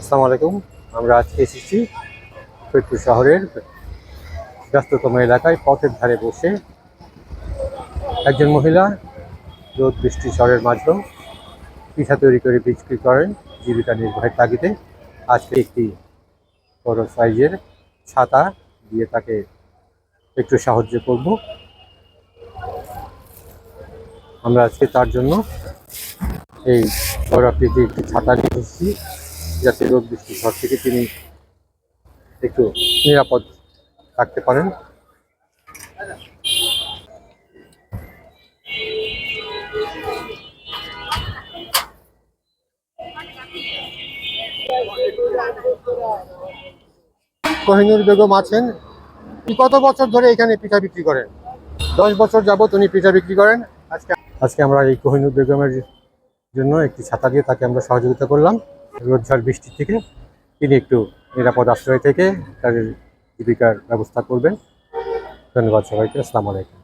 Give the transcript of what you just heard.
আসসালামু আলাইকুম। আমরা আজকে এসেছি ফরিদপুর শহরের ব্যস্ততম এলাকায়। পথের ধারে বসে একজন মহিলা রোদ বৃষ্টি ঝড়ের মাঝেও পিঠা তৈরি করে বিক্রি করেন জীবিকা নির্বাহের তাগিদে। আজকে একটি বড় সাইজের ছাতা দিয়ে তাকে একটু সাহায্য করব। আমরা আজকে তার জন্য এই বড় আকৃতির একটি ছাতা নিয়ে এসেছি, যাতে রোদ বৃষ্টি ঝড় থেকে তিনি একটু নিরাপদ থাকতে পারেন। কোহিনুর বেগম আছেন। কত বছর ধরে এখানে পিঠা বিক্রি করেন? 10 বছর যাবত উনি পিঠা বিক্রি করেন। আজকে আজকে আমরা এই কোহিনুর বেগমের জন্য একটি ছাতা দিয়ে তাকে আমরা সহযোগিতা করলাম রোদ ঝড় বৃষ্টির থেকে। তিনি একটু নিরাপদ আশ্রয় থেকে তাদের জীবিকার ব্যবস্থা করবেন। ধন্যবাদ সবাইকে। আসসালামু আলাইকুম।